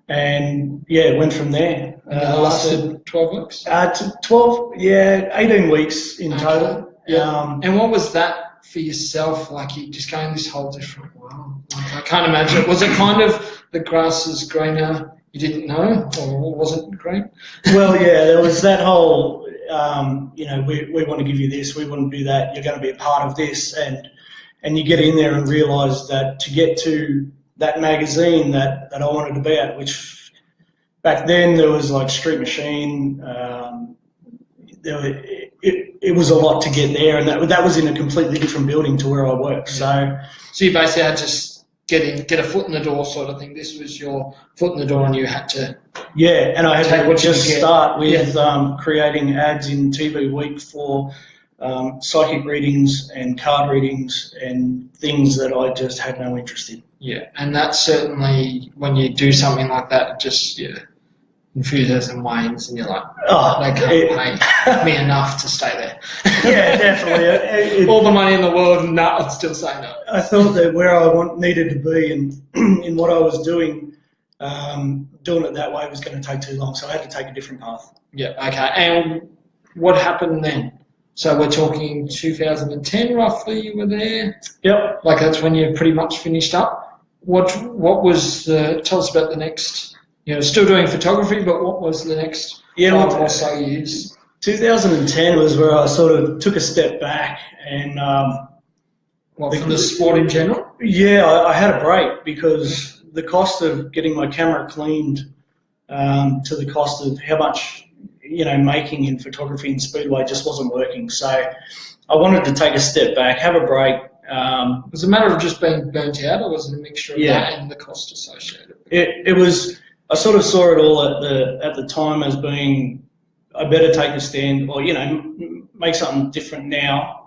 and went from there. Lasted 12 weeks? 18 weeks in total. Yeah. And what was that for yourself? Like, you just going this whole different world. Like, I can't imagine. Was it kind of the grass is greener, you didn't know, or was it green? Well, yeah, there was that whole, we want to give you this, we want to do that, you're going to be a part of this, and you get in there and realise that to get to that magazine that I wanted to be at, which back then there was like Street Machine, it was a lot to get there, and that was in a completely different building to where I worked. So you basically had to get a foot in the door sort of thing. This was your foot in the door, and you had to. Yeah, and I had to just start with creating ads in TV Week for psychic readings and card readings and things that I just had no interest in. Yeah, and that certainly, when you do something like that, it just enthusiasm wanes, and you're like, they can't pay me enough to stay there. Yeah, definitely. All the money in the world, and no, I'd still say no. I thought that where I needed to be and in what I was doing it that way was going to take too long, so I had to take a different path. Yeah, okay. And what happened then? So we're talking 2010 roughly, you were there? Yep. Like, that's when you pretty much finished up. What was tell us about the next, still doing photography, but what was the next 5 or so years? 2010 was where I sort of took a step back and... from the sport in general? Yeah, I had a break because the cost of getting my camera cleaned to the cost of how much, making in photography and Speedway just wasn't working. So I wanted to take a step back, have a break. Was it a matter of just being burnt out, or was it a mixture of that and the cost associated? It was. I sort of saw it all at the time as being, I better take a stand, or make something different now,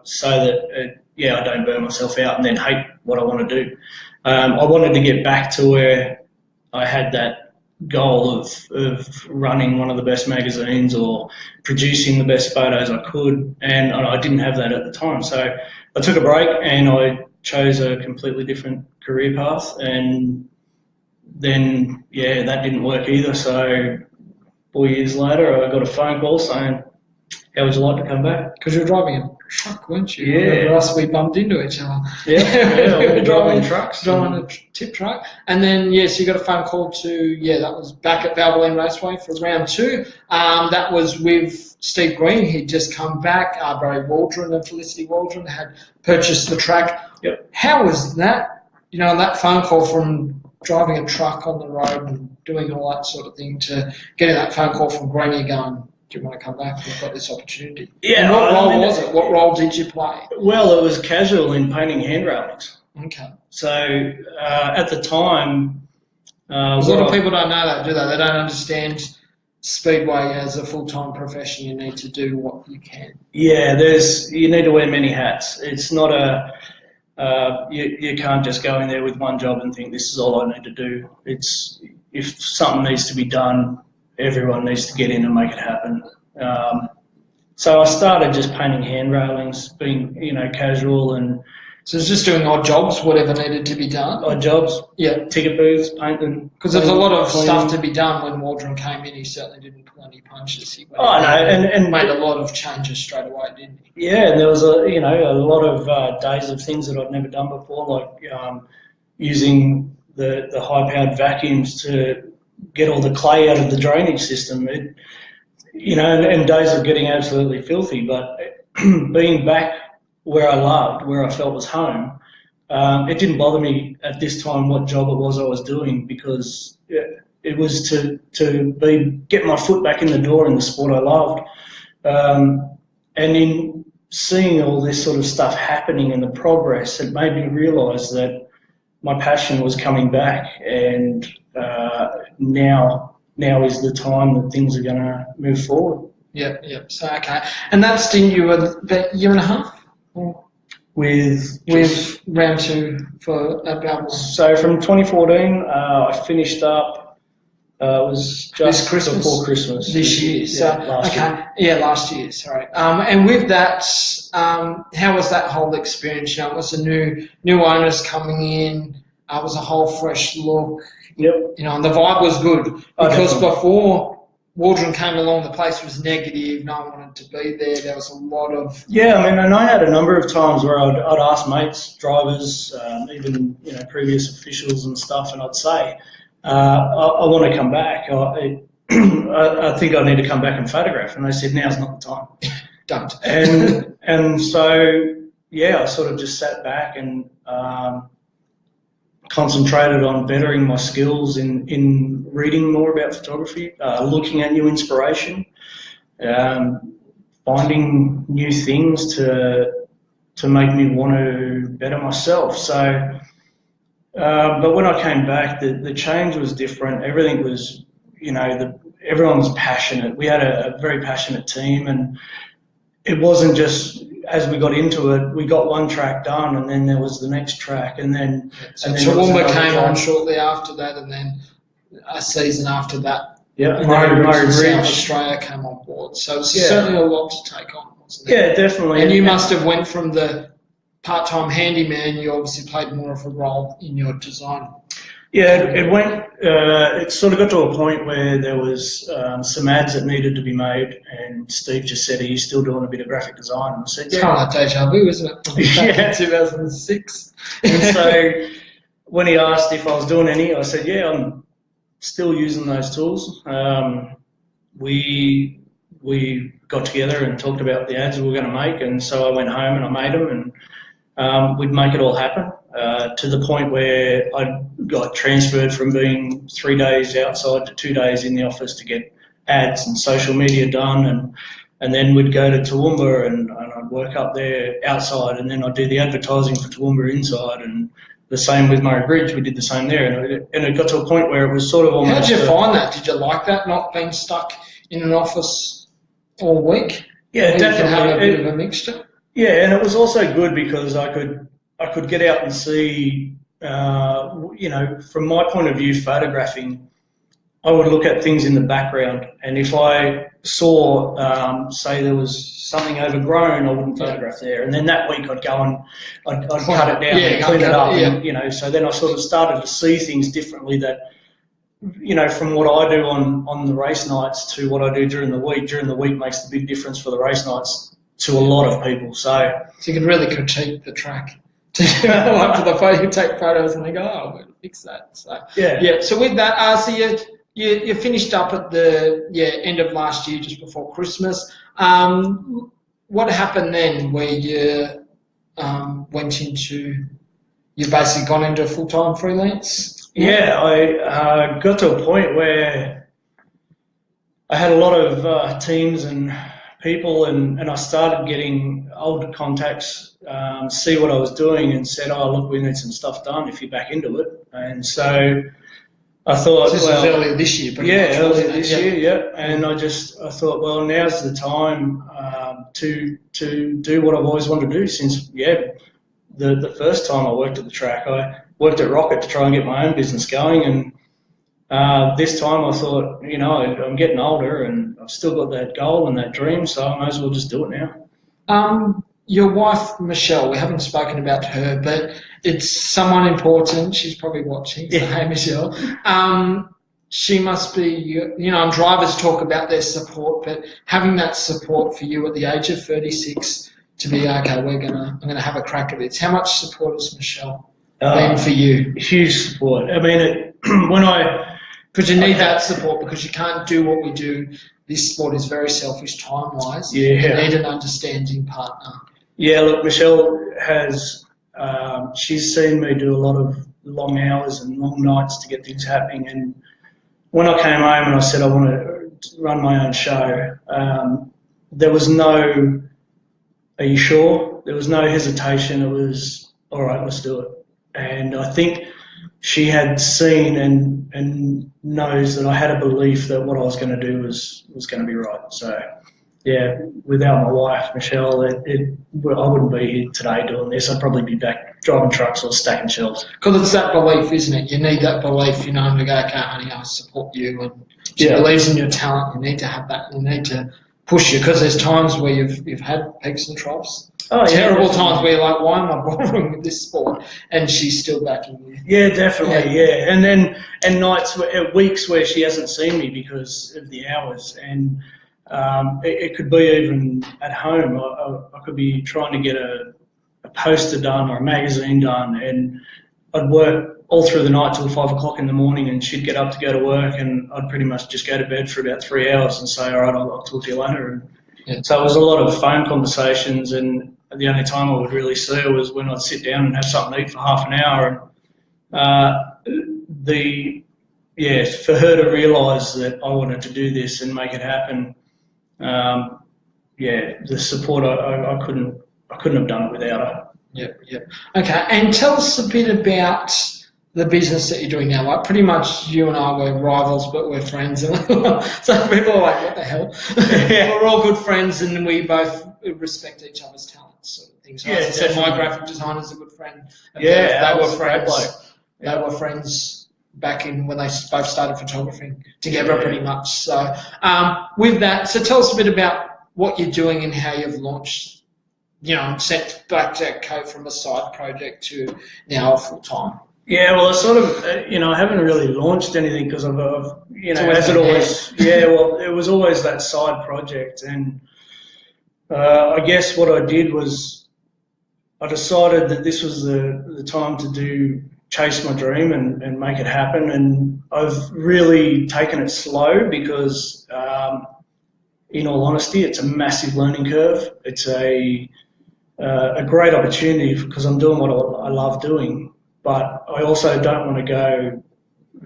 so that I don't burn myself out and then hate what I want to do. I wanted to get back to where I had that goal of running one of the best magazines or producing the best photos I could, and I didn't have that at the time. So I took a break and I chose a completely different career path, and then that didn't work either. So 4 years later I got a phone call saying, how would you like to come back? Because you were driving a truck, weren't you? Yeah. We bumped into each other. Yeah, we were driving trucks. Driving a tip truck. And then, so you got a phone call to, that was back at Valvoline Raceway for round 2. That was with Steve Green. He'd just come back. Barry Waldron and Felicity Waldron had purchased the track. Yep. How was that, that phone call from driving a truck on the road and doing all that sort of thing to getting that phone call from Greenie going, do you want to come back? We've got this opportunity. Yeah. And what role was it? What role did you play? Well, it was casual in painting handrailings. Okay. So at the time... a lot of people don't know that, do they? They don't understand Speedway as a full-time profession. You need to do what you can. Yeah, you need to wear many hats. It's not you can't just go in there with one job and think this is all I need to do. It's, if something needs to be done, everyone needs to get in and make it happen. So I started just painting handrailings, being casual, and so it's just doing odd jobs, whatever needed to be done. Odd jobs, ticket booths, painting. Because there's a lot of stuff to be done. When Waldron came in, he certainly didn't pull any punches. He and made a lot of changes straight away, didn't he? Yeah, and there was a lot of days of things that I'd never done before, like using the high-powered vacuums to get all the clay out of the drainage system. And days of getting absolutely filthy. But being back where I loved, where I felt was home, it didn't bother me at this time what job it was I was doing, because it was to get my foot back in the door in the sport I loved. And in seeing all this sort of stuff happening and the progress, it made me realise that my passion was coming back, and now is the time that things are going to move forward. Yep. So, okay. And that stint, you were about a year and a half? With round two for Powell. So from 2014, I finished up. It was just before Christmas this year. So last year. Last year. Sorry. And with that, how was that whole experience? It was a new owners coming in. It was a whole fresh look. Yep. And the vibe was good because before Waldron came along, the place was negative. No one wanted to be there. There was a lot of... Yeah, I mean, and I had a number of times where I'd ask mates, drivers, even previous officials and stuff, and I'd say, I want to come back. I think I need to come back and photograph. And they said, now's not the time. Don't. And so, yeah, I sort of just sat back and concentrated on bettering my skills in reading more about photography, looking at new inspiration, finding new things to make me want to better myself. So, but when I came back, the change was different. Everything was, everyone was passionate. We had a very passionate team, and it wasn't just, as we got into it, we got one track done, and then there was the next track, and then... So Toowoomba came on shortly after that, and then a season after that, Murray Ridge, South Australia came on board. So it's certainly a lot to take on, wasn't it? Yeah, definitely. And you must have went from the part-time handyman, you obviously played more of a role in your design. Yeah, it sort of got to a point where there was some ads that needed to be made, and Steve just said, are you still doing a bit of graphic design? And I said, yeah. It's kind of like deja vu, isn't it? Yeah. 2006. And so when he asked if I was doing any, I said, yeah, I'm still using those tools. We got together and talked about the ads we were going to make, and so I went home and I made them, and we'd make it all happen. To the point where I got transferred from being 3 days outside to 2 days in the office to get ads and social media done, and then we'd go to Toowoomba and I'd work up there outside, and then I'd do the advertising for Toowoomba inside, and the same with Murray Bridge, we did the same there, and it got to a point where it was sort of almost... How did you find that? Did you like that, not being stuck in an office all week? Yeah, definitely. You could have a bit of a mixture? Yeah, and it was also good because I could get out and see, from my point of view, photographing, I would look at things in the background, and if I saw, say there was something overgrown, I wouldn't photograph there, and then that week I'd go and I'd cut it down and clean it up, and, so then I sort of started to see things differently that, from what I do on the race nights to what I do during the week. During the week makes the big difference for the race nights to a lot of people. So you can really critique the track. After the photo, you take photos and they go, oh, we'll fix that. So yeah. So with that, so you finished up at the end of last year, just before Christmas. What happened then? Where you you basically gone into full-time freelance? Yeah, I got to a point where I had a lot of teams and people, and I started getting old contacts, see what I was doing, and said, oh, look, we need some stuff done if you're back into it. And so I thought, this was earlier this year, earlier this year. And I thought, well, now's the time to do what I've always wanted to do since, the first time I worked at the track. I worked at Rocket to try and get my own business going, and this time I thought, I'm getting older and I've still got that goal and that dream, so I might as well just do it now. Your wife, Michelle, we haven't spoken about her, but it's someone important. She's probably watching. So, hey, Michelle. She must be, drivers talk about their support, but having that support for you at the age of 36 to be, okay, I'm going to have a crack at this. How much support has Michelle been for you? Huge support. I mean, because you need that support, because you can't do what we do. This sport is very selfish time-wise. Yeah. You need an understanding partner. Yeah, look, Michelle has, she's seen me do a lot of long hours and long nights to get things happening. And when I came home and I said I want to run my own show, there was no are you sure? There was no hesitation. It was, all right, let's do it. And I think she had seen and knows that I had a belief that what I was going to do was going to be right. So, yeah, without my wife, Michelle, I wouldn't be here today doing this. I'd probably be back driving trucks or stacking shelves. Because it's that belief, isn't it? You need that belief, you know, to go, okay, honey, I support you. And she believes in your talent. You need to have that. You need to push you, because there's times where you've had peaks and troughs. Terrible times where you're like, why am I bothering with this sport? And she's still backing you. Yeah, definitely, yeah. And nights, weeks where she hasn't seen me because of the hours. And it could be even at home. I could be trying to get a poster done or a magazine done, and I'd work all through the night till 5 o'clock in the morning, and she'd get up to go to work, and I'd pretty much just go to bed for about 3 hours and say, all right, I'll talk to you later. And so it was a lot of phone conversations, and the only time I would really see her was when I'd sit down and have something to eat for half an hour. And for her to realise that I wanted to do this and make it happen, the support, I couldn't have done it without her. Yep. Okay, and tell us a bit about the business that you're doing now. Like, pretty much you and I were rivals, but we're friends. So people are like, what the hell? We're all good friends, and we both respect each other's talents, sort of things. So as I said, my graphic designer's a good friend. They were friends. They were friends back in when they both started photography together, pretty much. So with that, so tell us a bit about what you're doing and how you've launched, sent Blackjack Co from a side project to now a full-time. Yeah, well, I sort of, I haven't really launched anything because I've as it always, it was always that side project. And I guess what I did was I decided that this was the time to chase my dream and make it happen. And I've really taken it slow because, in all honesty, it's a massive learning curve. It's a great opportunity because I'm doing what I love doing. But I also don't want to go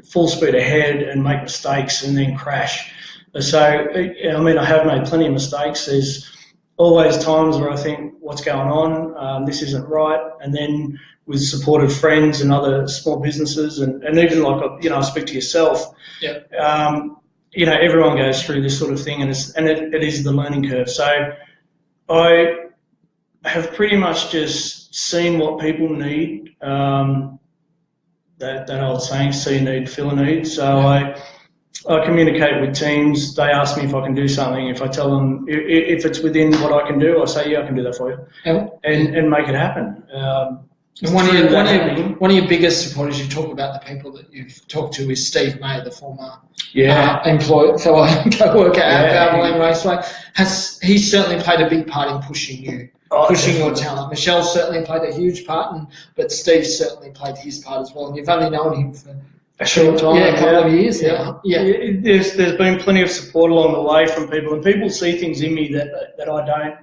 full speed ahead and make mistakes and then crash. So, I have made plenty of mistakes. There's always times where I think, what's going on? This isn't right. And then with support of friends and other small businesses and even like, I speak to yourself, everyone goes through this sort of thing, and it is the learning curve. So I have pretty much just seen what people need. That old saying, see a need, fill a need. So I communicate with teams. They ask me if I can do something. If I tell them if it's within what I can do, I say, yeah, I can do that for you, and make it happen. And one of your biggest supporters, you talk about the people that you've talked to, is Steve May, the former fellow co-worker at Powell Raceway. He's certainly played a big part in pushing you. Pushing your talent. Michelle certainly played a huge part, but Steve certainly played his part as well. And you've only known him for a short time, a couple of years now. There's been plenty of support along the way from people, and people see things in me that I don't.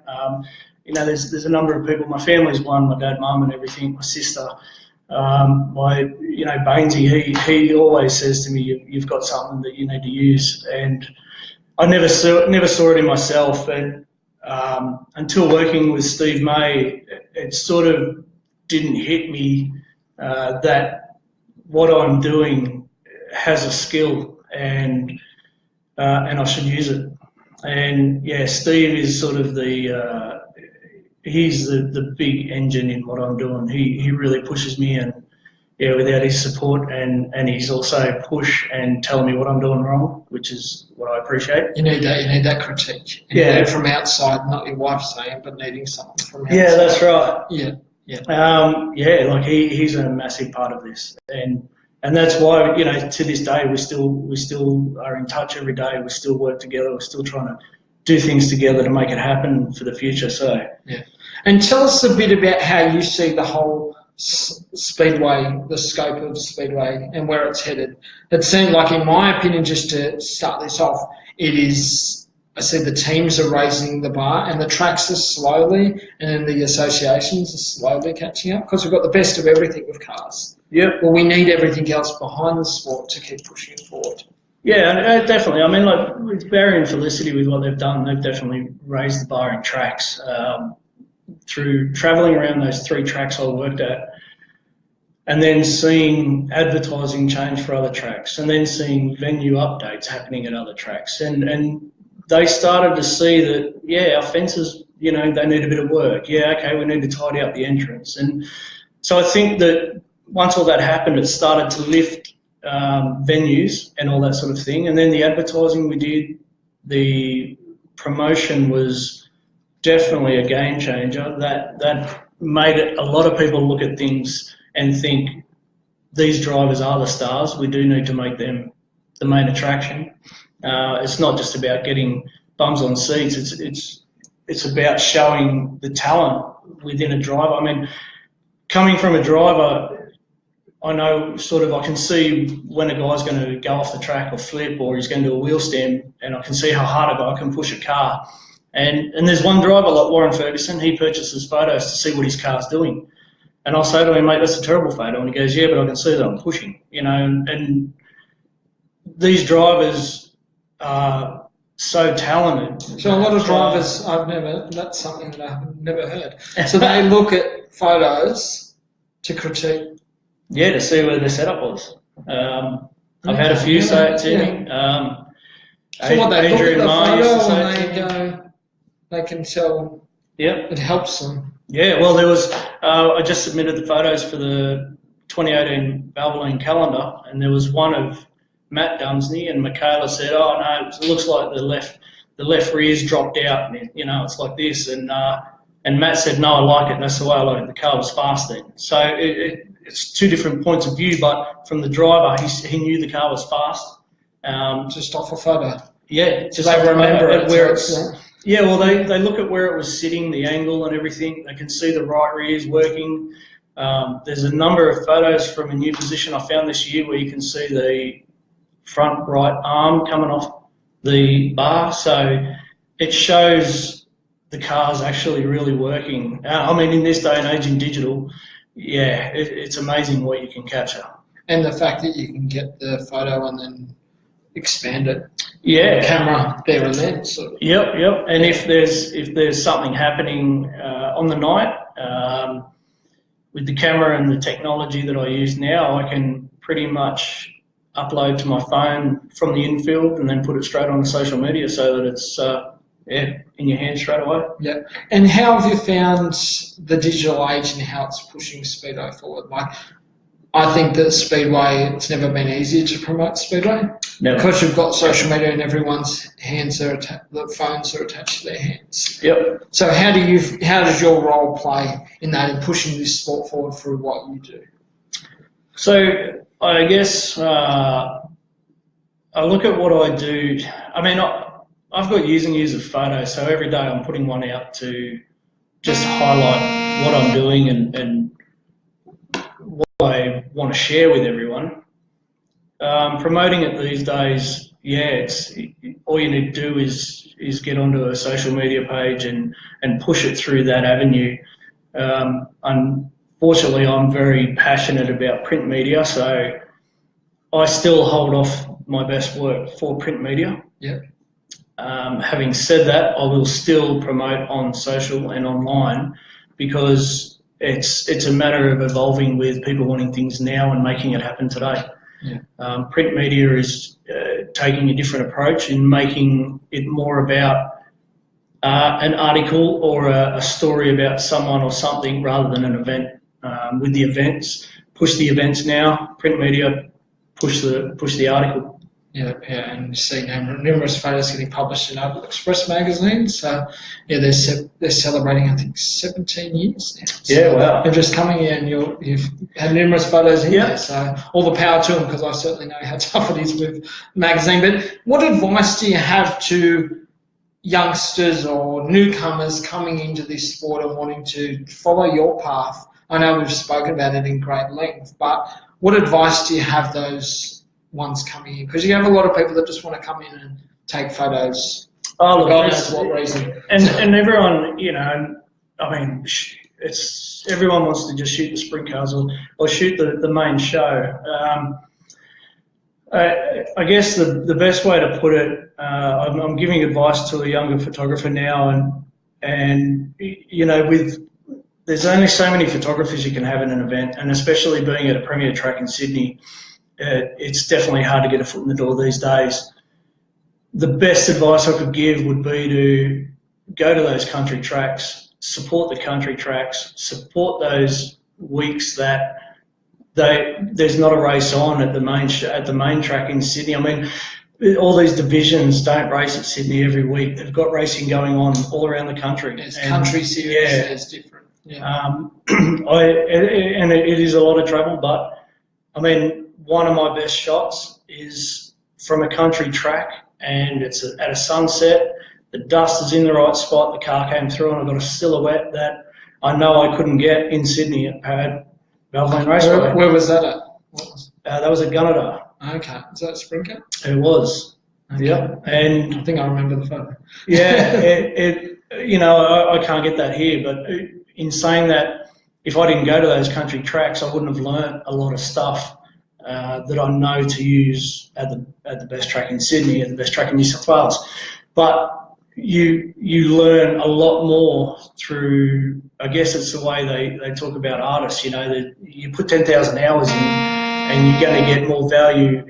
There's a number of people. My family's one, my dad, mum, and everything. My sister, Bainesy, he always says to me, "You've got something that you need to use," and I never saw it in myself. And until working with Steve May, it sort of didn't hit me that what I'm doing has a skill and I should use it. And Steve is sort of he's the big engine in what I'm doing. He really pushes me, and without his support and he's also push and telling me what I'm doing wrong, which is what I appreciate. You need that critique. You need it from outside, not your wife saying, but needing something from outside. Yeah, that's right. Yeah. He's a massive part of this, and that's why to this day we still are in touch every day. We still work together. We're still trying to do things together to make it happen for the future. So and tell us a bit about how you see the whole Speedway, the scope of Speedway and where it's headed. It seemed like, in my opinion, just to start this off, it is, I said, the teams are raising the bar and the tracks are slowly, and then the associations are slowly catching up, because we've got the best of everything with cars. Yep. Well, we need everything else behind the sport to keep pushing it forward. Yeah, definitely. I mean, like with Barry and Felicity, with what they've done, they've definitely raised the bar in tracks. through travelling around those 3 tracks I worked at, and then seeing advertising change for other tracks, and then seeing venue updates happening at other tracks, and they started to see that, yeah, our fences, you know, they need a bit of work. Yeah, okay, we need to tidy up the entrance. And so I think that once all that happened, it started to lift venues and all that sort of thing. And then the advertising we did, the promotion was definitely a game changer. That made it, a lot of people look at things and think, these drivers are the stars. We do need to make them the main attraction. It's not just about getting bums on seats. It's about showing the talent within a driver. I mean, coming from a driver, I know sort of, I can see when a guy's going to go off the track or flip, or he's going to do a wheel stem, and I can see how hard a guy can push a car. And there's one driver like Warren Ferguson, he purchases photos to see what his car's doing. And I'll say to him, mate, that's a terrible photo. And he goes, yeah, but I can see that I'm pushing, you know. And these drivers are so talented. So a lot of drivers, that's something that I've never heard. So they look at photos to critique. Yeah, to see where their setup was. I've had a few say it to me. So what, they look at the photo and they go, they can tell. Yep. It helps them. Yeah, well, there was, I just submitted the photos for the 2018 Valvoline calendar, and there was one of Matt Dunsney, and Michaela said, oh no, it looks like the left rear's dropped out, and, you know, it's like this, and Matt said, no, I like it, and that's the way I like it, the car was fast then. So it's 2 different points of view, but from the driver, he knew the car was fast. Just off a photo. Yeah, just they remember it where it's. Yeah, well, they look at where it was sitting, the angle and everything. They can see the right rears working. There's a number of photos from a new position I found this year where you can see the front right arm coming off the bar. So it shows the car's actually really working. I mean, in this day and age in digital, yeah, it's amazing what you can capture. And the fact that you can get the photo and then expand it. Yeah, Camera there and then. Sort of. Yep. And if there's something happening on the night, with the camera and the technology that I use now, I can pretty much upload to my phone from the infield and then put it straight on the social media so that it's in your hand straight away. Yeah. And how have you found the digital age and how it's pushing Speedway forward? Like, I think that Speedway, it's never been easier to promote Speedway. Never. Because you've got social media and everyone's hands are the phones are attached to their hands. Yep. So how does your role play in that, in pushing this sport forward through what you do? So I guess I look at what I do. I mean, I've got years and years of photos, so every day I'm putting one out to just highlight what I'm doing and what I want to share with everyone. Promoting it these days, yeah, it's all you need to do is get onto a social media page and push it through that avenue. Unfortunately, I'm very passionate about print media, so I still hold off my best work for print media. Yeah. Having said that, I will still promote on social and online because it's a matter of evolving with people wanting things now and making it happen today. Yeah. Print media is taking a different approach in making it more about an article or a story about someone or something rather than an event. With the events, push the events now. Print media, push the article. Yeah, and you see numerous photos getting published in Oval Express magazine. So, yeah, they're celebrating, I think, 17 years now. So yeah, wow. They're just coming in, you've had numerous photos in there. So, all the power to them, because I certainly know how tough it is with magazine. But what advice do you have to youngsters or newcomers coming into this sport and wanting to follow your path? I know we've spoken about it in great length, but what advice do you have those ones coming in? Because you have a lot of people that just want to come in and take photos. Oh, look, God knows what reason. And everyone, you know, I mean, everyone wants to just shoot the sprint cars or shoot the main show. I guess the best way to put it, I'm giving advice to a younger photographer now, and you know, with there's only so many photographers you can have in an event, and especially being at a premier track in Sydney, it's definitely hard to get a foot in the door these days. The best advice I could give would be to go to those country tracks, support the country tracks, support those weeks that there's not a race on at the main track in Sydney. I mean, all these divisions don't race at Sydney every week. They've got racing going on all around the country. There's country series. Yeah. There's different. Yeah. It is a lot of travel, but I mean, one of my best shots is from a country track, and it's at a sunset. The dust is in the right spot. The car came through, and I got a silhouette that I know I couldn't get in Sydney at Valvoline Raceway. Where was that at? That was at Gunnedah. Okay, is that Sprinter? It was. Okay. Yep. And I think I remember the photo. Yeah, you know, I can't get that here, but in saying that, if I didn't go to those country tracks, I wouldn't have learnt a lot of stuff that I know to use at the best track in Sydney, at the best track in New South Wales. But you learn a lot more through, I guess it's the way they talk about artists, you know, that you put 10,000 hours in and you're going to get more value.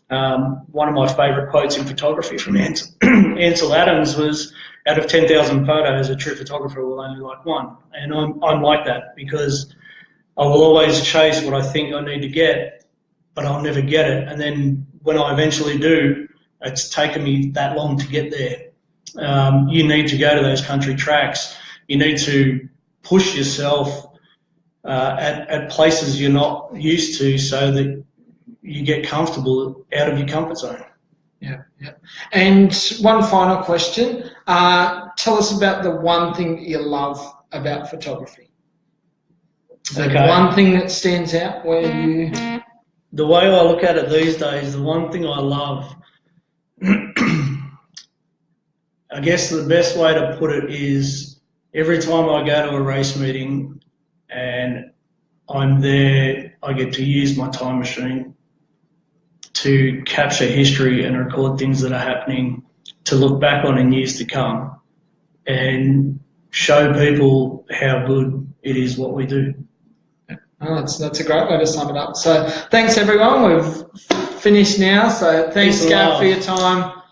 One of my favourite quotes in photography from Ansel Adams was, out of 10,000 photos, a true photographer will only like one. And I'm like that, because I will always chase what I think I need to get, but I'll never get it. And then when I eventually do, it's taken me that long to get there. You need to go to those country tracks. You need to push yourself at places you're not used to, so that you get comfortable out of your comfort zone. Yeah, yeah. And one final question. Tell us about the one thing that you love about photography. Okay. One thing that stands out where you... The way I look at it these days, the one thing I love, I guess the best way to put it is, every time I go to a race meeting and I'm there, I get to use my time machine to capture history and record things that are happening, to look back on in years to come and show people how good it is what we do. Oh, that's a great way to sum it up. So thanks everyone. We've finished now. So thanks, Gav, for your time.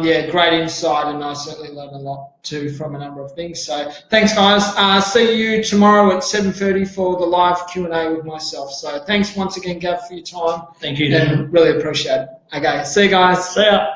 Yeah, great insight, and I certainly learned a lot too from a number of things. So thanks, guys. See you tomorrow at 7:30 for the live Q&A with myself. So thanks once again, Gav, for your time. Thank you, Dan. Really appreciate it. Okay, see you guys. See ya.